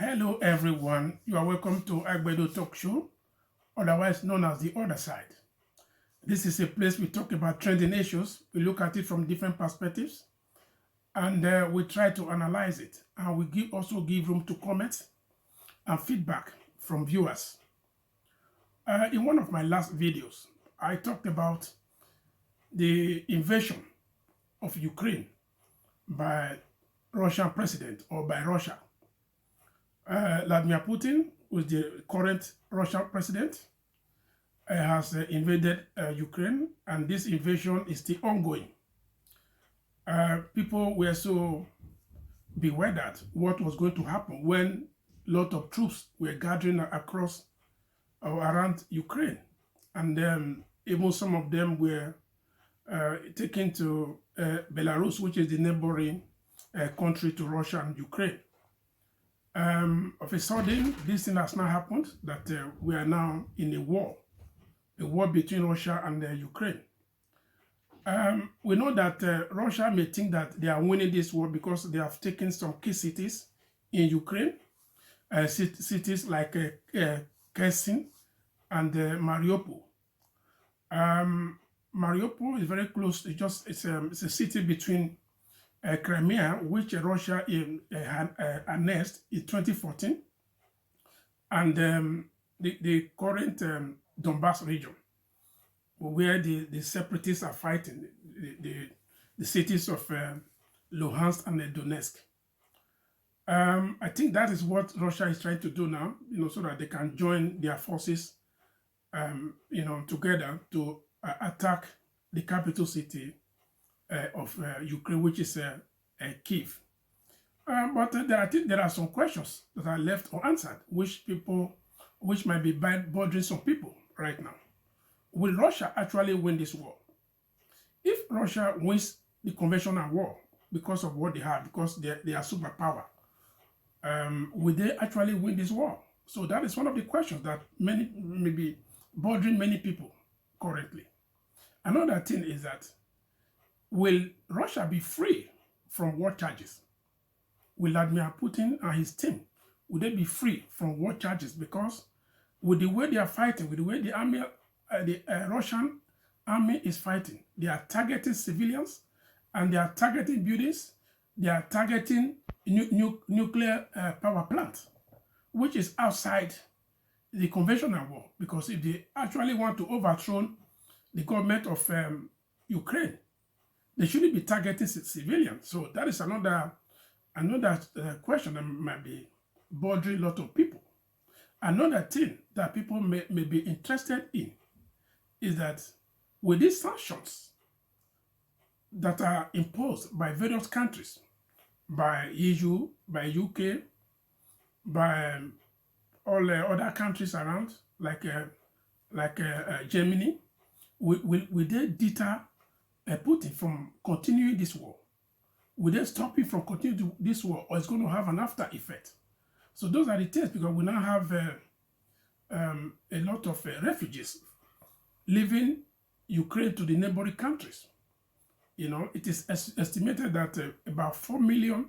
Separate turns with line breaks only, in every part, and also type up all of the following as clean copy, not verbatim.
Hello everyone, you are welcome to Aigbedo Talk Show, otherwise known as The Other Side. This is a place we talk about trending issues, we look at it from different perspectives, and we try to analyze it. And we also give room to comments and feedback from viewers. In one of my last videos, I talked about the invasion of Ukraine by Russian president or by Russia. Vladimir Putin, who is the current Russian president, has invaded Ukraine, and this invasion is still ongoing. People were so bewildered what was going to happen when a lot of troops were gathering across or around Ukraine, and even some of them were taken to Belarus, which is the neighboring country to Russia and Ukraine. Of a sudden, this thing has now happened that we are now in a war between Russia and Ukraine. We know that Russia may think that they are winning this war because they have taken some key cities in Ukraine, cities like Kherson and Mariupol. Mariupol is very close. It's a city between Crimea, which Russia annexed in 2014, and the current Donbass region, where the separatists are fighting, the cities of Luhansk and Donetsk. I think that is what Russia is trying to do now, so that they can join their forces, together to attack the capital city of Ukraine, which is Kyiv. But I think there are some questions that are left unanswered, which might be bothering some people right now. Will Russia actually win this war? If Russia wins the conventional war because of what they have, because they are superpower, will they actually win this war? So that is one of the questions that may be bothering many people currently. Another thing is that, will Russia be free from war charges? Will Vladimir Putin and his team, will they be free from war charges? Because with the way they are fighting, with the way the Russian army is fighting, they are targeting civilians, and they are targeting buildings, they are targeting nuclear power plants, which is outside the conventional war. Because if they actually want to overthrow the government of Ukraine, they shouldn't be targeting civilians. So that is another question that might be bothering a lot of people. Another thing that people may be interested in is that with these sanctions that are imposed by various countries, by EU, by UK, by all other countries around, like Germany, will they deter Putin from continuing this war? Will they stop him from continuing this war, or it's going to have an after effect? So those are the things, because we now have a lot of refugees leaving Ukraine to the neighboring countries. It is estimated that about 4 million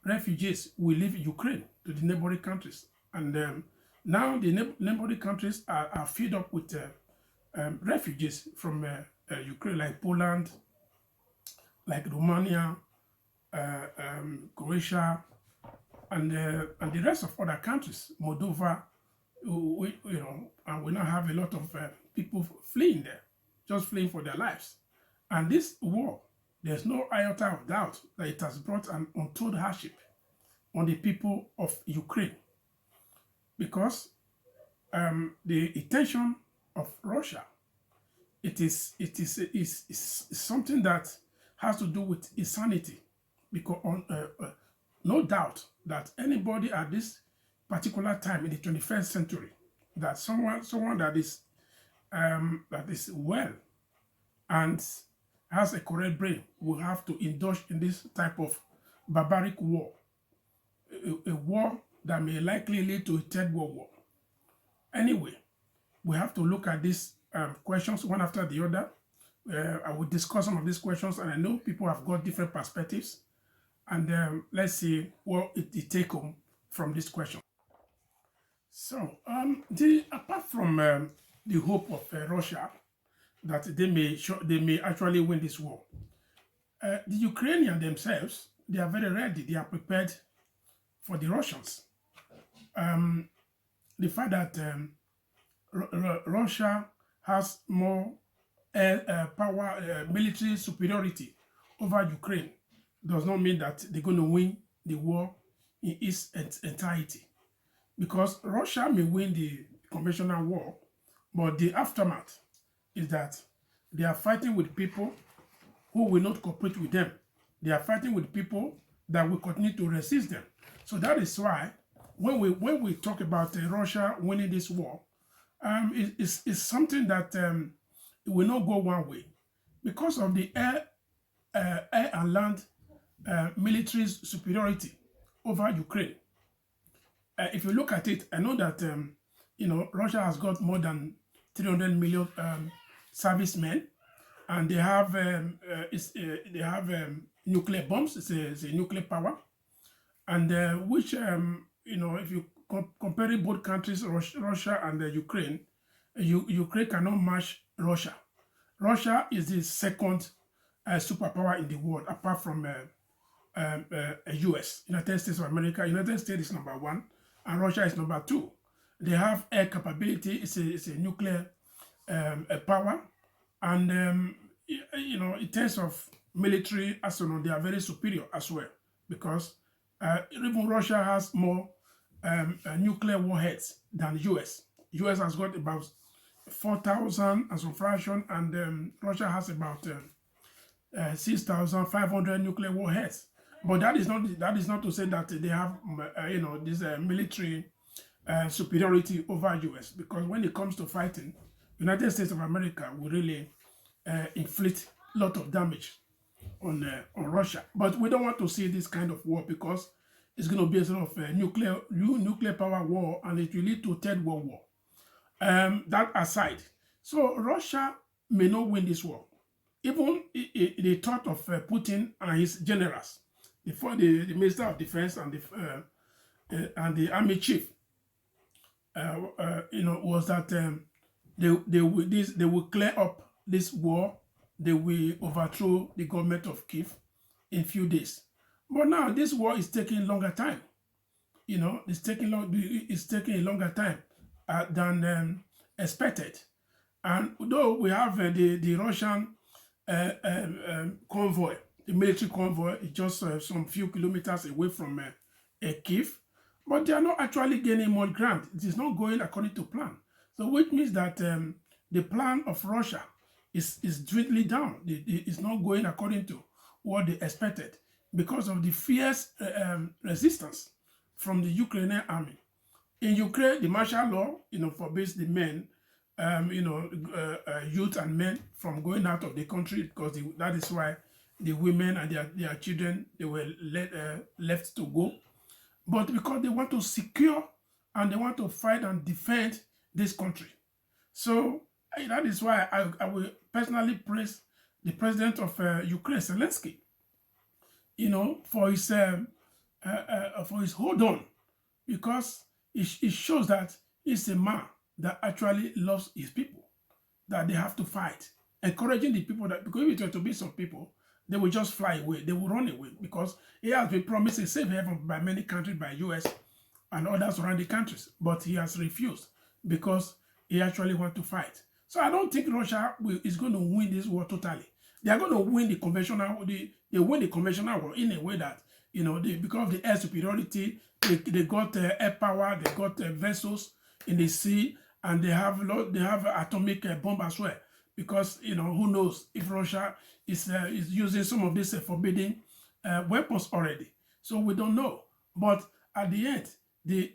refugees will leave Ukraine to the neighboring countries. And now the neighboring countries are filled up with refugees from Ukraine, like Poland, like Romania, Croatia, and the rest of other countries, Moldova, and we now have a lot of people fleeing there, just fleeing for their lives. And this war, there's no iota of doubt that it has brought an untold hardship on the people of Ukraine, because the intention of Russia, it is something that has to do with insanity, because no doubt that anybody at this particular time in the 21st century, that someone that is well and has a correct brain will have to indulge in this type of barbaric war, a war that may likely lead to a third world war. Anyway, we have to look at these questions one after the other. I will discuss some of these questions, and I know people have got different perspectives. And let's see what it take home from this question. So, apart from the hope of Russia that they may actually win this war, the Ukrainians themselves, they are very ready. They are prepared for the Russians. The fact that Russia has more military superiority over Ukraine does not mean that they're going to win the war in its entirety. Because Russia may win the conventional war, but the aftermath is that they are fighting with people who will not cooperate with them. They are fighting with people that will continue to resist them. So that is why when we talk about Russia winning this war, it's something that it will not go one way because of the air and land military superiority over Ukraine. If you look at it, I know that Russia has got more than 300 million servicemen, and they have nuclear bombs. It's a nuclear power, and which if you compare both countries, Russia and Ukraine, Ukraine cannot match Russia. Russia is the second superpower in the world, apart from US, United States of America. United States is number one, and Russia is number two. They have air capability. It's a nuclear power, and in terms of military arsenal, they are very superior as well, because even Russia has more nuclear warheads than US. US has got about 4,000 and some fraction, and Russia has about 6,500 nuclear warheads. But that is not to say that they have this military superiority over US, because when it comes to fighting, United States of America will really inflict a lot of damage on Russia. But we don't want to see this kind of war, because it's going to be a sort of nuclear power war, and it will lead to Third World War. That aside, so Russia may not win this war. Even the thought of Putin and his generals, the Minister of Defense and the army chief, was that they will clear up this war. They will overthrow the government of Kiev in a few days. But now this war is taking longer time. It's taking a longer time than expected. And though we have the Russian convoy, the military convoy, is just some few kilometers away from Kiev, but they are not actually gaining more ground. It is not going according to plan. So which means that the plan of Russia is dwindling down. It's not going according to what they expected, because of the fierce resistance from the Ukrainian army. In Ukraine, the martial law, forbids the men, youth and men from going out of the country, because that is why the women and their children, they were left to go. But because they want to secure and they want to fight and defend this country. So that is why I will personally praise the president of Ukraine, Zelensky, for his hold on, because it shows that he's a man that actually loves his people, that they have to fight, encouraging the people that, because if it were to be some people, they will just fly away, they will run away, because he has been promised a safe haven by many countries, by US and other surrounding countries, but he has refused because he actually wants to fight. So I don't think Russia is going to win this war totally. They are going to win the conventional. They win the conventional war in a way that because of the air superiority, they got air power, they got vessels in the sea, and they have atomic bomb as well. Because who knows if Russia is using some of these forbidden weapons already. So we don't know. But at the end, the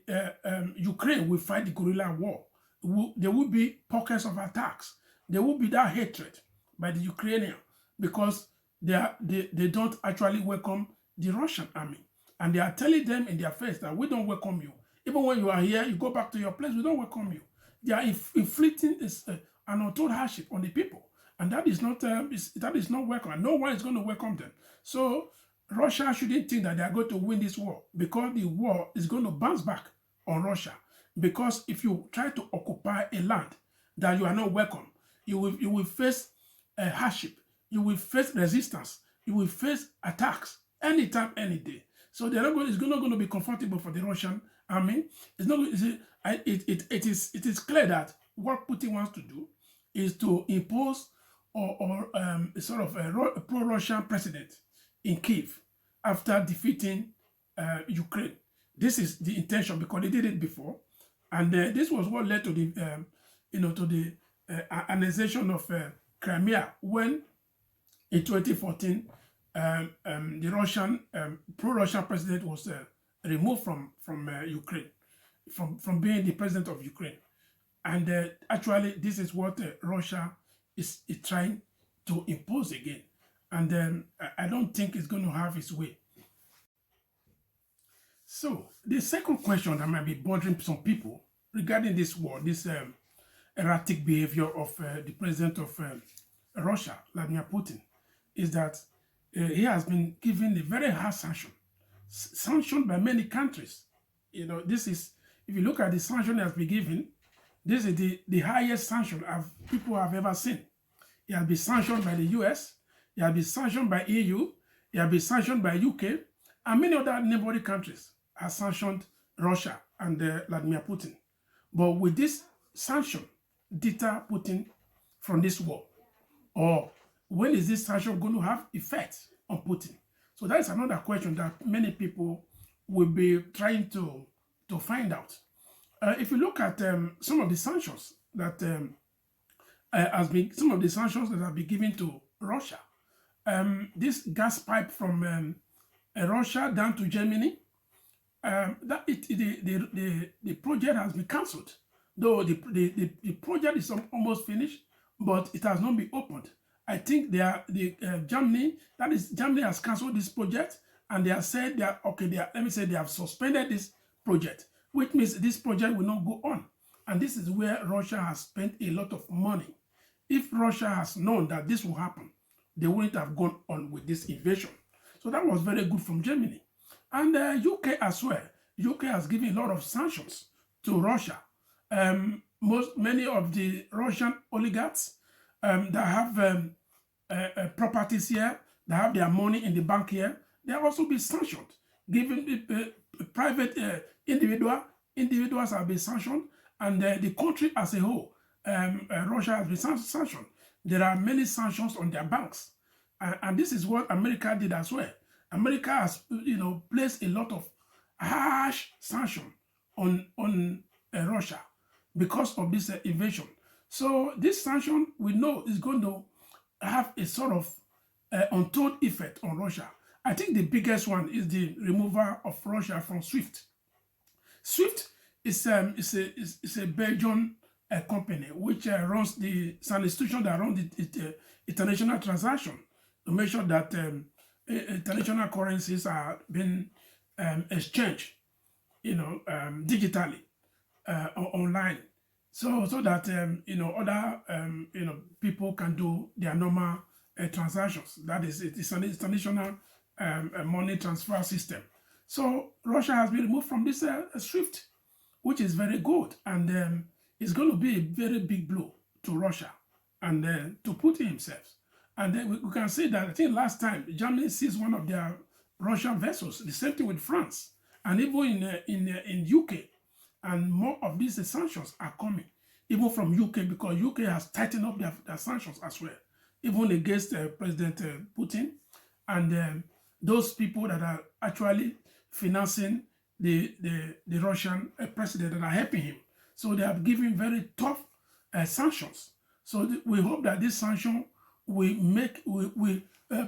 Ukraine will fight the guerrilla war. There will be pockets of attacks. There will be that hatred by the Ukrainian, because they don't actually welcome the Russian army. And they are telling them in their face that we don't welcome you. Even when you are here, you go back to your place, we don't welcome you. They are inflicting an untold hardship on the people. And that is not welcome. No one is going to welcome them. So Russia shouldn't think that they are going to win this war, because the war is going to bounce back on Russia. Because if you try to occupy a land that you are not welcome, you will face a hardship, you will face resistance, you will face attacks anytime, any day. So they're not going, it's not going to be comfortable for the Russian army. It's not. It is clear that what Putin wants to do is to impose or a sort of a pro-Russian president in Kiev after defeating Ukraine. This is the intention, because they did it before, and this was what led to the to the annexation of Crimea, when in 2014 the Russian pro-Russian president was removed from Ukraine, from being the president of Ukraine. And actually, this is what Russia is trying to impose again. And I don't think it's going to have its way. So, the second question that might be bothering some people regarding this war, this erratic behavior of the president of Russia, Vladimir Putin, is that he has been given a very hard sanction, sanctioned by many countries. This is, if you look at the sanction he has been given, this is the highest sanction people have ever seen. He has been sanctioned by the US, he has been sanctioned by EU, he has been sanctioned by UK, and many other neighboring countries have sanctioned Russia and Vladimir Putin. But with this sanction deter Putin from this war? Or when is this sanction going to have effect on Putin? So that is another question that many people will be trying to find out. If you look at some of the sanctions that have been given to Russia, this gas pipe from Russia down to Germany, the project has been cancelled. Though the project is almost finished, but it has not been opened. I think Germany has cancelled this project, and they have said they have suspended this project, which means this project will not go on. And this is where Russia has spent a lot of money. If Russia has known that this will happen, they wouldn't have gone on with this invasion. So that was very good from Germany. And UK as well. UK has given a lot of sanctions to Russia. Many of the Russian oligarchs that have properties here, that have their money in the bank here, they have also been sanctioned. Given private individuals have been sanctioned, and the country as a whole, Russia has been sanctioned. There are many sanctions on their banks, and this is what America did as well. America has, placed a lot of harsh sanction on Russia because of this invasion. So this sanction, we know, is going to have a sort of untold effect on Russia. I think the biggest one is the removal of Russia from SWIFT. SWIFT is a Belgian company which runs it's an institution that runs the international transaction to make sure that international currencies are being exchanged, digitally, online, so that other people can do their normal transactions. That is, it's an international money transfer system. So Russia has been removed from this SWIFT, which is very good, and it's going to be a very big blow to Russia and to Putin himself. And then we can say that I think last time Germany seized one of their Russian vessels. The same thing with France, and even in UK. And more of these sanctions are coming, even from UK, because UK has tightened up their sanctions as well, even against President Putin and those people that are actually financing the Russian president that are helping him. So they have given very tough sanctions. So we hope that this sanction will make,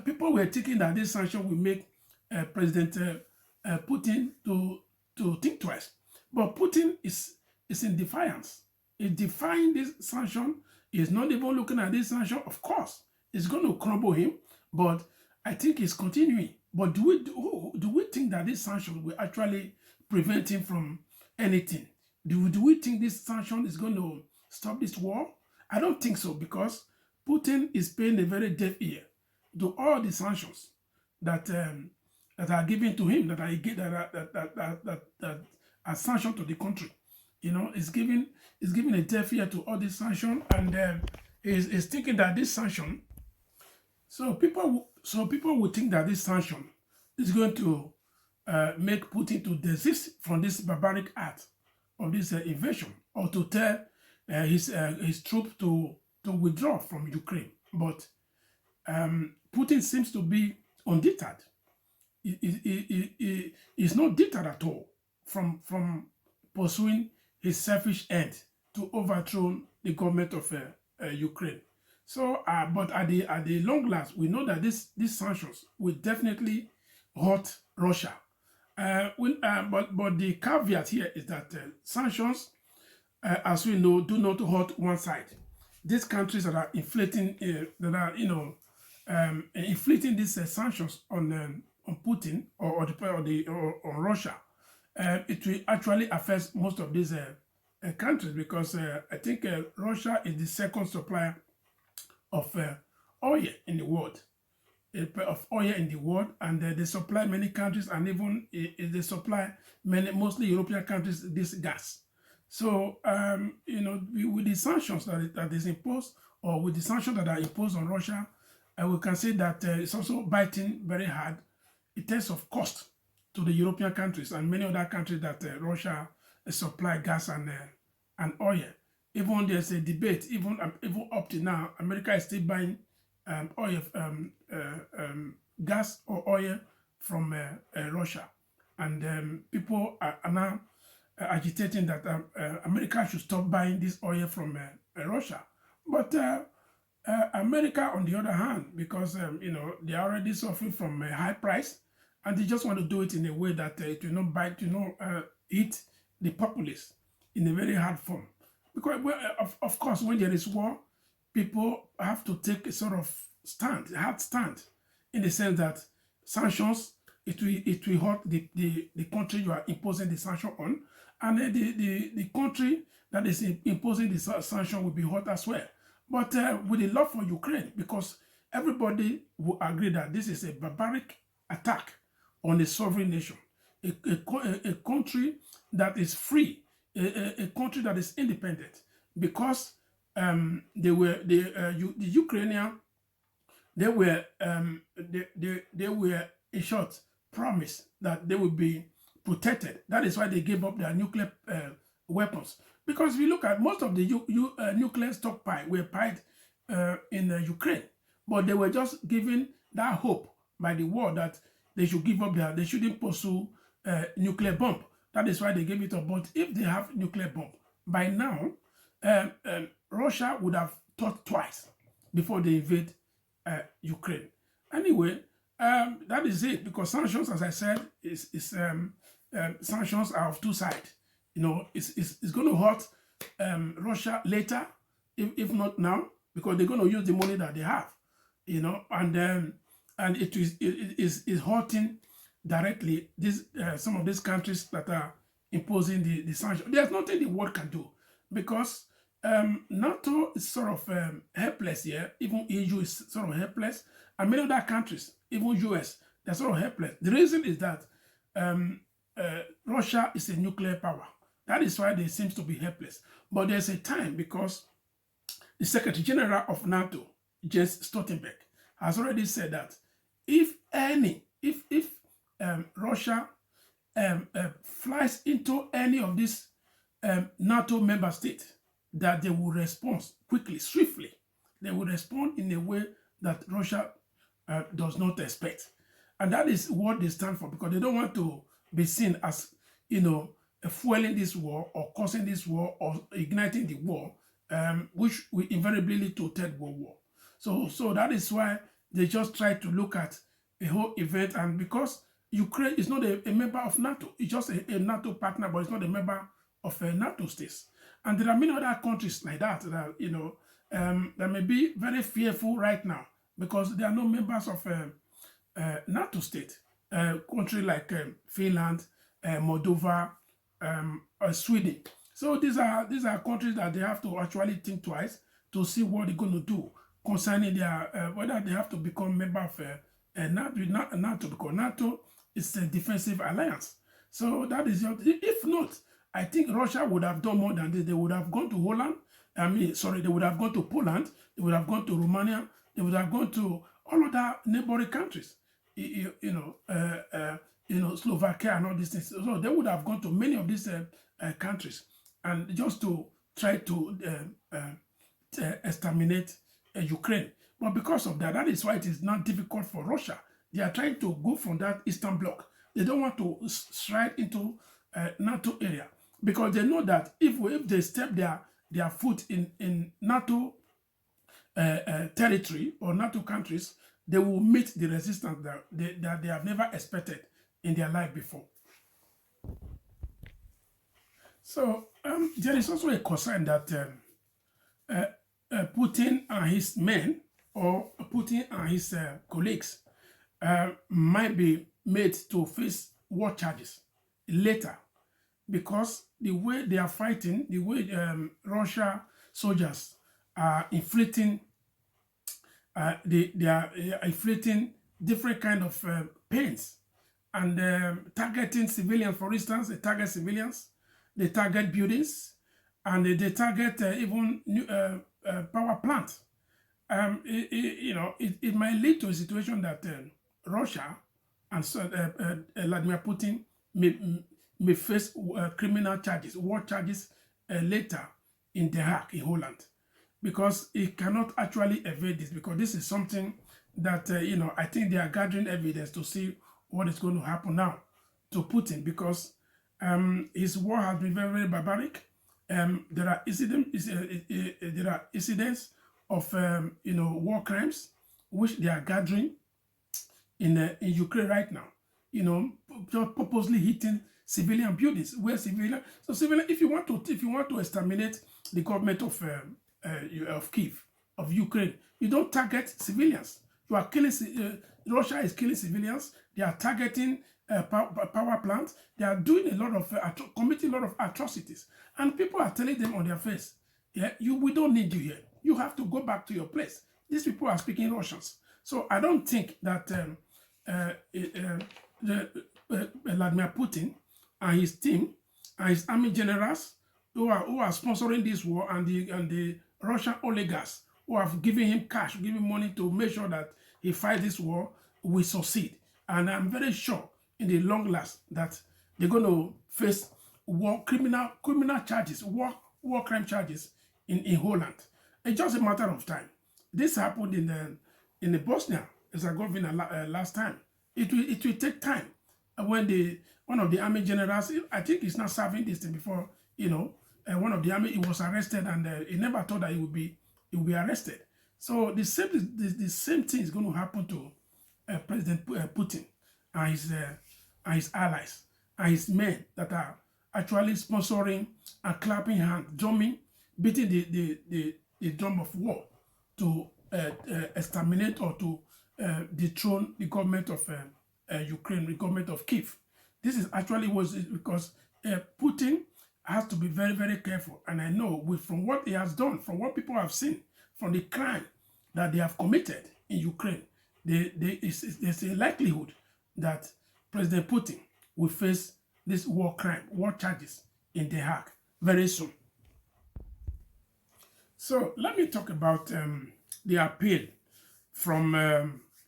people were thinking that this sanction will make President Putin to think twice. But Putin is in defiance. He's defying this sanction. He's not even looking at this sanction. Of course, it's going to crumble him, but I think he's continuing. But do we think that this sanction will actually prevent him from anything? Do we think this sanction is going to stop this war? I don't think so, because Putin is paying a very deaf ear to all the sanctions that that are given to him, that are sanctioned to the country. You know, it's giving a deaf ear to all these sanctions, and is thinking that this sanction. So people will think that this sanction is going to make Putin to desist from this barbaric act of this invasion, or to tell his troops to withdraw from Ukraine. But Putin seems to be undeterred. He's not deterred at all from pursuing his selfish end to overthrow the government of Ukraine. So, but at the long last, we know that these sanctions will definitely hurt Russia. But the caveat here is that sanctions, as we know, do not hurt one side. These countries that are inflating, inflicting these sanctions on Putin or on Russia, it will actually affect most of these countries, because I think Russia is the second supplier of oil in the world, and they supply many countries, and even they supply mostly European countries this gas. So with the sanctions that is imposed, or with the sanctions that are imposed on Russia, we can say that it's also biting very hard in terms of cost to the European countries and many other countries that Russia supply gas and oil. Even there's a debate, even up to now, America is still buying oil, gas or oil from Russia. And people are now agitating that America should stop buying this oil from Russia. But America, on the other hand, because they are already suffering from a high price, and they just want to do it in a way that it will not bite, hit the populace in a very hard form. Because, of course, when there is war, people have to take a sort of stand, a hard stand, in the sense that sanctions, it will hurt the country you are imposing the sanction on, and the country that is imposing the sanction will be hurt as well. But with the love for Ukraine, because everybody will agree that this is a barbaric attack on a sovereign nation, a country that is free, a country that is independent, because the Ukrainian, they were in short promised that they would be protected. That is why they gave up their nuclear weapons. Because if you look at most of the nuclear stockpile were piled in Ukraine, but they were just given that hope by the war that they should give up they shouldn't pursue nuclear bomb. That is why they gave it up. But if they have nuclear bomb, by now, Russia would have thought twice before they invade Ukraine. Anyway, that is it, because sanctions, as I said, sanctions are of two sides. It's going to hurt Russia later, if not now, because they're going to use the money that they have, and it is hurting directly some of these countries that are imposing the sanctions. There's nothing the world can do, because NATO is sort of helpless here. Even EU is sort of helpless, and many other countries, even US, they're sort of helpless. The reason is that Russia is a nuclear power. That is why they seem to be helpless. But there's a time, because the Secretary General of NATO, Jens Stoltenberg, has already said that if Russia flies into any of these NATO member states, that they will respond quickly, swiftly. They will respond in a way that Russia does not expect. And that is what they stand for, because they don't want to be seen as, fueling this war, or causing this war, or igniting the war, which will invariably lead to a third world war. So that is why they just try to look at a whole event. And because Ukraine is not a member of NATO, it's just a NATO partner, but it's not a member of NATO states. And there are many other countries like that that may be very fearful right now, because they are not members of NATO state. Countries like Finland, Moldova, Sweden. So these are countries that they have to actually think twice to see what they're going to do concerning their whether they have to become member of NATO, because NATO it's a defensive alliance. So that is your, if not, I think Russia would have done more than this. They would have gone to Holland. I mean, sorry, they would have gone to Poland. They would have gone to Romania. They would have gone to all other neighboring countries. Slovakia and all these things. So they would have gone to many of these countries and just to try to exterminate Ukraine. But because of that, that is why it is not difficult for Russia. They are trying to go from that Eastern Bloc. They don't want to stride into NATO area because they know that if they step their foot in NATO territory or NATO countries, they will meet the resistance that they have never expected in their life before. So there is also a concern that Putin and his men or Putin and his colleagues might be made to face war charges later because the way they are fighting, the way Russia soldiers are inflicting, they are inflicting different kind of pains and targeting civilians. For instance, they target civilians, they target buildings, and they target even power plants. It might lead to a situation that Russia and Vladimir Putin may face criminal charges, war charges later in The Hague in Holland, because he cannot actually evade this, because this is something that, I think they are gathering evidence to see what is going to happen now to Putin, because his war has been very, very barbaric. There are incidents of war crimes which they are gathering in Ukraine right now. Just purposely hitting civilian buildings where civilian. So civilian, if you want to exterminate the government of Kyiv, of Ukraine, you don't target civilians. You are killing. Russia is killing civilians. They are targeting power plants. They are doing a lot of committing a lot of atrocities, and people are telling them on their face, "Yeah, we don't need you here. You have to go back to your place." These people are speaking Russians, so I don't think that Vladimir Putin and his team and his army generals who are sponsoring this war, and the Russian oligarchs who have given him cash, giving money to make sure that he fight this war, will succeed. And I'm very sure in the long last that they're going to face criminal charges, war crime charges in Holland. It's just a matter of time. This happened in the Bosnia Herzegovina last time. It will take time. When one of the army generals, I think he's not serving this thing before, one of the army, he was arrested, and he never thought that he would be arrested. So the same thing is going to happen to President Putin and his allies and his men that are actually sponsoring and clapping hands, drumming, beating the drum of war to exterminate or to dethrone the government of Ukraine, the government of Kyiv. This is actually because Putin has to be very, very careful. And I know from what he has done, from what people have seen, from the crime that they have committed in Ukraine, there's a likelihood that President Putin will face this war charges in The Hague very soon. So let me talk about the appeal from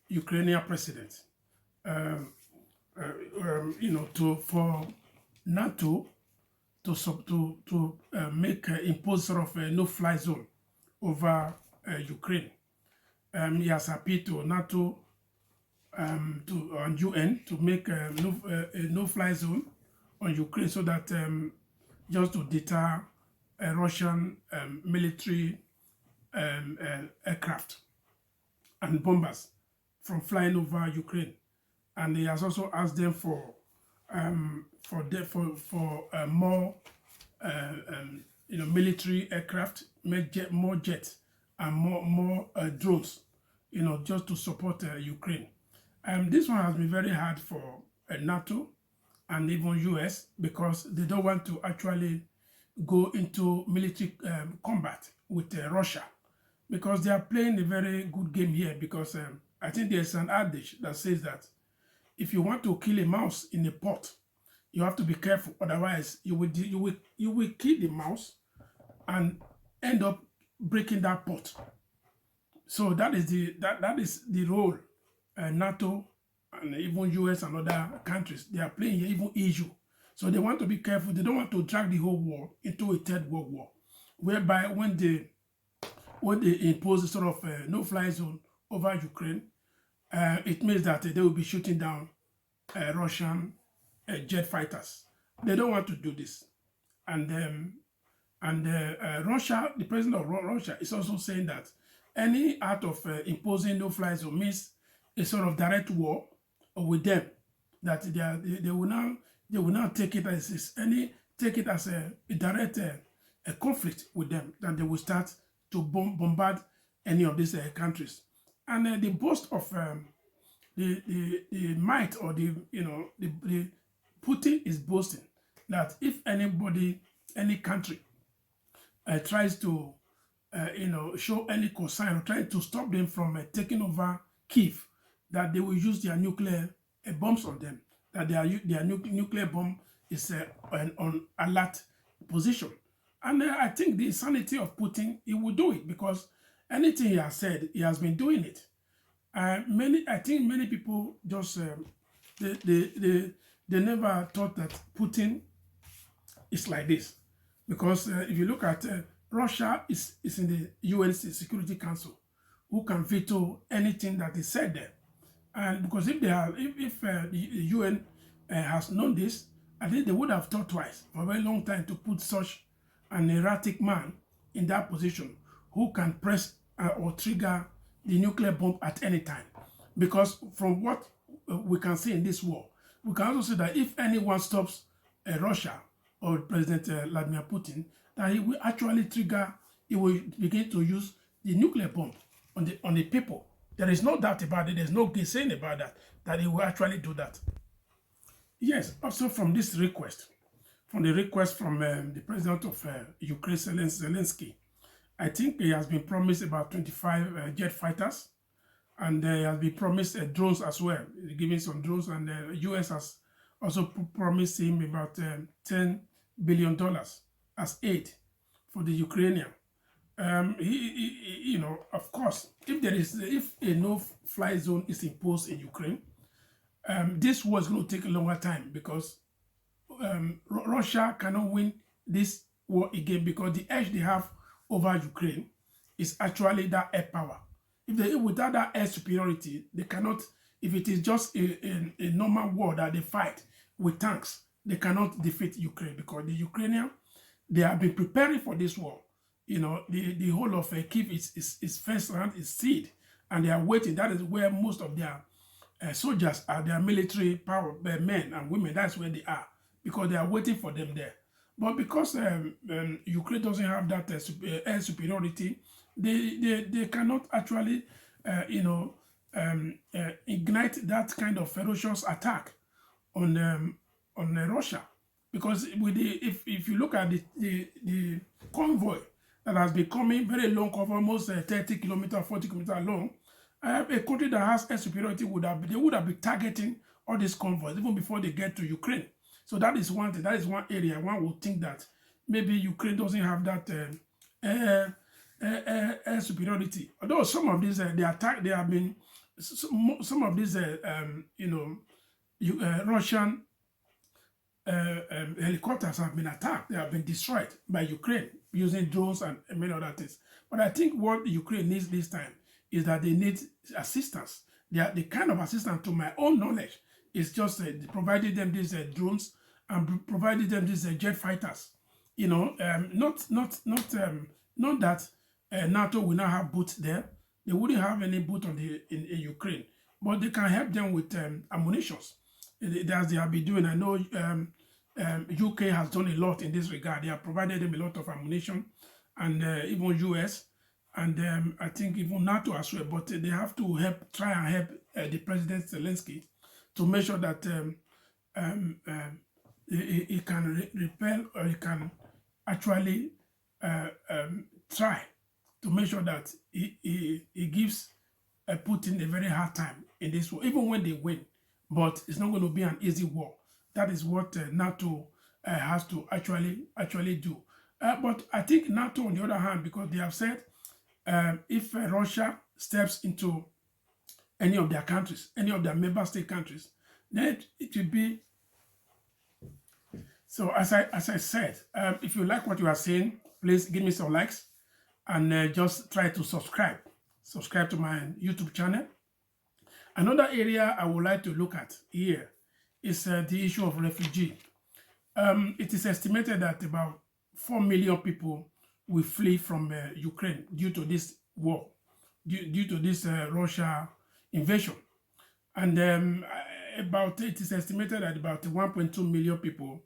Ukrainian president, for NATO to impose sort of a no-fly zone over Ukraine. He has appealed to NATO and UN to make a no-fly zone on Ukraine, so that just to deter Russian military aircraft and bombers from flying over Ukraine. And he has also asked them for more military aircraft, more jets, and more drones, just to support Ukraine. This one has been very hard for NATO and even US, because they don't want to actually go into military combat with Russia, because they are playing a very good game here. Because I think there's an adage that says that if you want to kill a mouse in a pot, you have to be careful. Otherwise, you will kill the mouse and end up breaking that pot. So that is the role NATO and even US and other countries they are playing here, even EU. So they want to be careful. They don't want to drag the whole war into a third world war, whereby when they impose a sort of no-fly zone over Ukraine, it means that they will be shooting down Russian jet fighters. They don't want to do this, and Russia, the president of Russia, is also saying that any act of imposing no-fly zone means a sort of direct war with them. That they will now take it as a direct a conflict with them. That they will start to bombard any of these countries. And the boast of the might or the Putin is boasting that if any country tries to show any concern or trying to stop them from taking over Kiev, that they will use their nuclear bombs on them, that their nuclear bomb is on alert position. And I think the insanity of Putin, he will do it because anything he has said, he has been doing it. I think many people just they never thought that Putin is like this, because if you look at Russia is in the UN Security Council, who can veto anything that is said there, and because if the UN has known this, I think they would have thought twice for a very long time to put such an erratic man in that position who can press or trigger the nuclear bomb at any time. Because from what we can see in this war, we can also see that if anyone stops Russia or President Vladimir Putin, that he will actually trigger, he will begin to use the nuclear bomb on the people. There is no doubt about it. There's no saying about that he will actually do that. Yes, also from this request, from the president of Ukraine, Zelensky, I think he has been promised about 25 jet fighters, and he has been promised drones as well, giving some drones, and the US has also promised him about $10 billion as aid for the Ukrainian. Of course, if a no-fly zone is imposed in Ukraine, this war is going to take a longer time because Russia cannot win this war again, because the edge they have over Ukraine is actually that air power. Without that air superiority, they cannot. If it is just a normal war that they fight with tanks, they cannot defeat Ukraine, because the Ukrainians, they have been preparing for this war. The whole of Kiev is first round is sealed, and they are waiting. That is where most of their soldiers are, their military power, men and women. That's where they are, because they are waiting for them there. But because Ukraine doesn't have that air superiority, they cannot actually, ignite that kind of ferocious attack on Russia. Because if you look at the convoy that has been coming, very long convoy, almost 30 kilometers, 40 kilometers long, a country that has air superiority would have been targeting all these convoys even before they get to Ukraine. So that is one thing. That is one area one would think that maybe Ukraine doesn't have that air superiority. Although some of these some of these Russian helicopters have been attacked. They have been destroyed by Ukraine using drones and many other things. But I think what Ukraine needs this time is that they need assistance. The kind of assistance, to my own knowledge, is just providing them these drones and providing them these jet fighters. Not that NATO will not have boots there. They wouldn't have any boot in Ukraine, but they can help them with ammunitions. As they have been doing. I know UK has done a lot in this regard. They have provided them a lot of ammunition, and even US, and I think even NATO as well. But they have to try and help the President Zelensky to make sure that he can repel, or he can actually try to make sure that he gives Putin a very hard time in this war, even when they win. but it's not going to be an easy war. That is what NATO has to actually do. But I think NATO, on the other hand, because they have said if Russia steps into any of their countries, any of their member state countries, then it will be. So as I said, if you like what you are saying, please give me some likes and just try to subscribe. Subscribe to my YouTube channel. Another area I would like to look at here is the issue of refugee. It is estimated that about 4 million people will flee from Ukraine due to this war, due to this Russia invasion. And it is estimated that about 1.2 million people,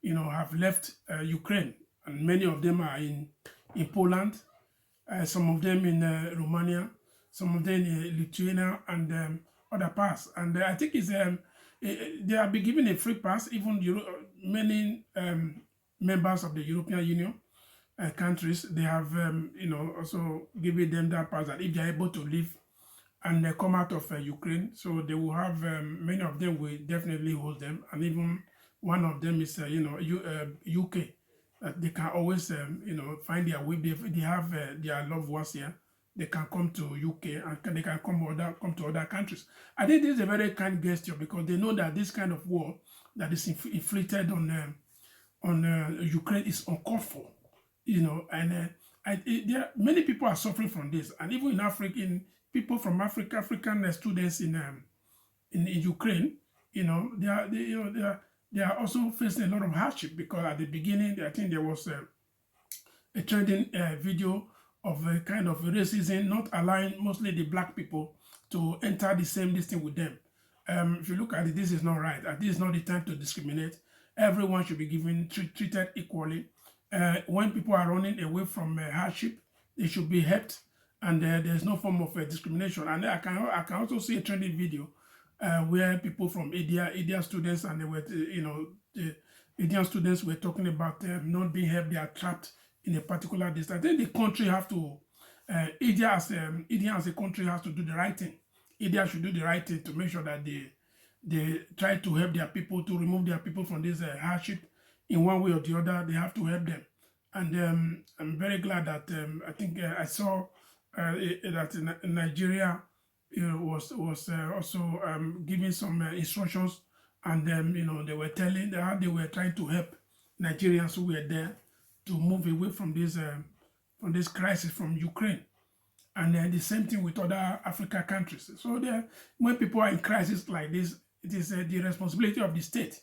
have left Ukraine, and many of them are in Poland, some of them in Romania, some of them in Lithuania, and other parts. And I think they have been given a free pass. Even many members of the European Union countries, they have also given them that pass that if they are able to leave and come out of Ukraine, so they will have many of them will definitely hold them, and even one of them is UK. They can always find their way. They have their loved ones here. They can come to UK and they can come to other countries. I think this is a very kind gesture because they know that this kind of war that is inflicted on Ukraine is uncalled for. And many people are suffering from this, and even in Africa, people from Africa, African students in Ukraine, they are also facing a lot of hardship because at the beginning, I think there was a trending video of a kind of racism, not allowing mostly the black people to enter the same listing with them. If you look at it, this is not right. This is not the time to discriminate. Everyone should be treated equally. When people are running away from hardship, they should be helped, and there's no form of discrimination. And I can also see a trending video where people from India students, and they were, the Indian students were talking about not being helped. They are trapped in a particular district. I think the country have to, India as a country has to do the right thing. India should do the right thing to make sure that they try to help their people, to remove their people from this hardship in one way or the other. They have to help them. And I'm very glad that I think I saw that Nigeria was also giving some instructions, and they were telling how they were trying to help Nigerians who were there to move away from this crisis from Ukraine. And then the same thing with other African countries. So when people are in crisis like this, it is the responsibility of the state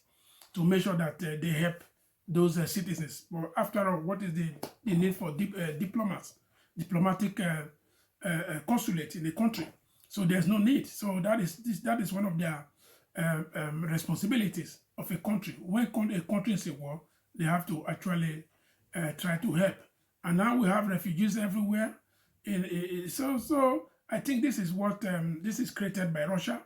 to make sure that they help those citizens. But after all, what is the need for diplomatic consulate in the country? So there's no need. So that is one of their responsibilities of a country. When a country is in war, they have to actually try to help. And now we have refugees everywhere. So I think this is what this is created by Russia,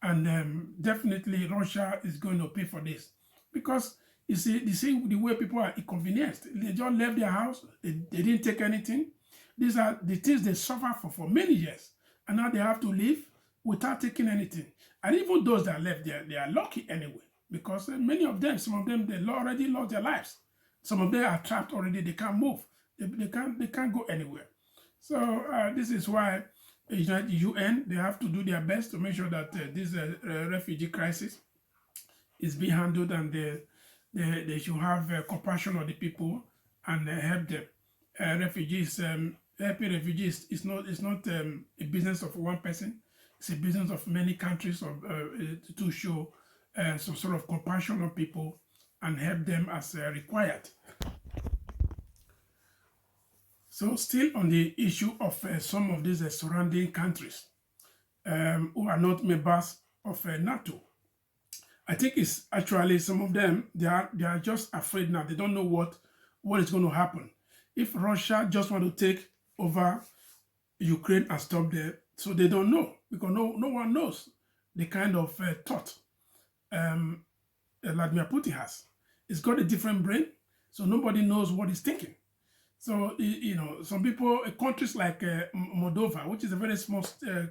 and definitely Russia is going to pay for this, because you see the way people are inconvenienced. They just left their house. They didn't take anything. These are the things they suffer for many years, and now they have to leave without taking anything. And even those that left, they are lucky anyway, because many of them, some of them, they already lost their lives. Some of them are trapped already. They can't move. They can't go anywhere. So this is why the UN, they have to do their best to make sure that this refugee crisis is being handled, and they should have compassion on the people and help them. Helping refugees is not a business of one person. It's a business of many countries to show some sort of compassion on people and help them as required. So still on the issue of some of these surrounding countries who are not members of NATO, I think it's actually some of them, they are just afraid now. They don't know what is going to happen. If Russia just want to take over Ukraine and stop there, so they don't know, because no one knows the kind of thought Vladimir Putin has. He's got a different brain, so nobody knows what he's thinking. So, some people, countries like Moldova, which is a very small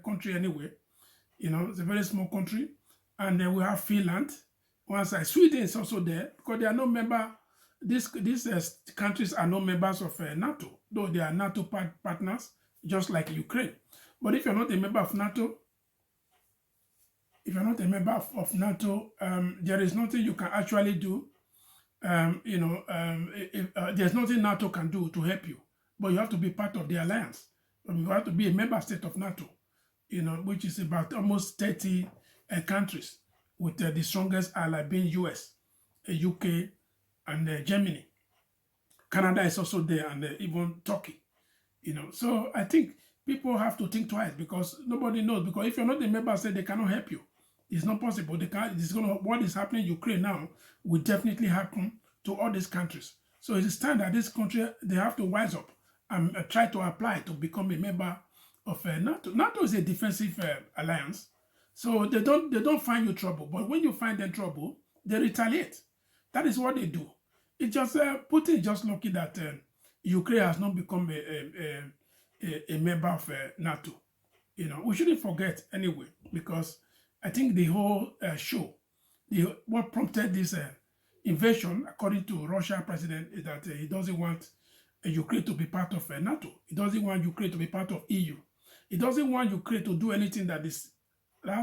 country anyway, it's a very small country, and then we have Finland. One side, Sweden is also there because they are no member. These countries are no members of NATO, though they are NATO partners, just like Ukraine. But if you're not a member of NATO, there is nothing you can actually do. There's nothing NATO can do to help you, but you have to be part of the alliance. You have to be a member state of NATO, which is about almost 30 countries, with the strongest ally being US, UK, and Germany. Canada is also there, and even Turkey. So I think people have to think twice because nobody knows. Because if you're not a member state, they cannot help you. It's not possible. What is happening in Ukraine now will definitely happen to all these countries. So it's time that this country, they have to wise up and try to apply to become a member of NATO. NATO is a defensive alliance, so they don't find you trouble. But when you find them trouble, they retaliate. That is what they do. It just Putin is just lucky that Ukraine has not become a member of NATO. We shouldn't forget anyway, because I think the whole show, what prompted this invasion, according to Russia president, is that he doesn't want Ukraine to be part of NATO. He doesn't want Ukraine to be part of EU. He doesn't want Ukraine to do anything that has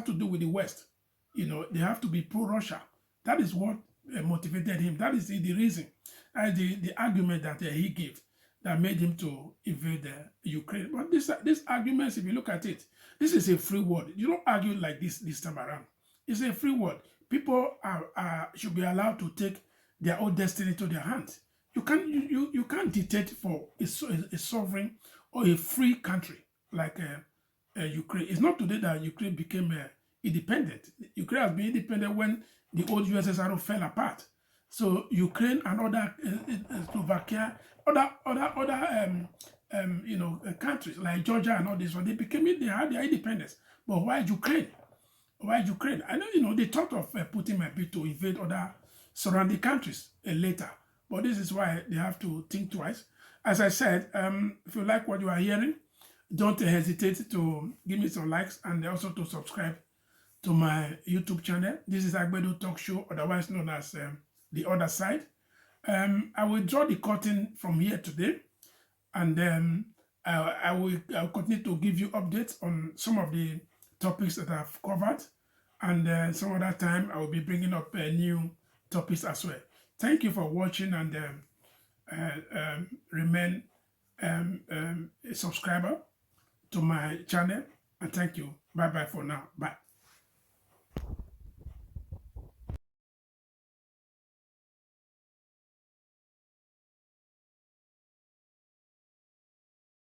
to do with the West. They have to be pro-Russia. That is what motivated him. That is the reason, the argument that he gave that made him to invade Ukraine. But these arguments, if you look at it, this is a free world. You don't argue like this time around. It's a free world. People should be allowed to take their own destiny to their hands. You can't dictate for a sovereign or a free country like Ukraine. It's not today that Ukraine became independent. Ukraine has been independent when the old USSR fell apart. So Ukraine and other Slovakia, other countries like Georgia and all this one, they had their independence. But why Ukraine? Why Ukraine? I know, they thought of Putin might be to invade other surrounding countries later. But this is why they have to think twice. As I said, if you like what you are hearing, don't hesitate to give me some likes and also to subscribe to my YouTube channel. This is Aigbedo Talk Show, otherwise known as The Other Side. I will draw the curtain from here today, and then I'll continue to give you updates on some of the topics that I've covered, and some other time I will be bringing up new topics as well. Thank you for watching, and remain a subscriber to my channel, and thank you. Bye bye for now. Bye.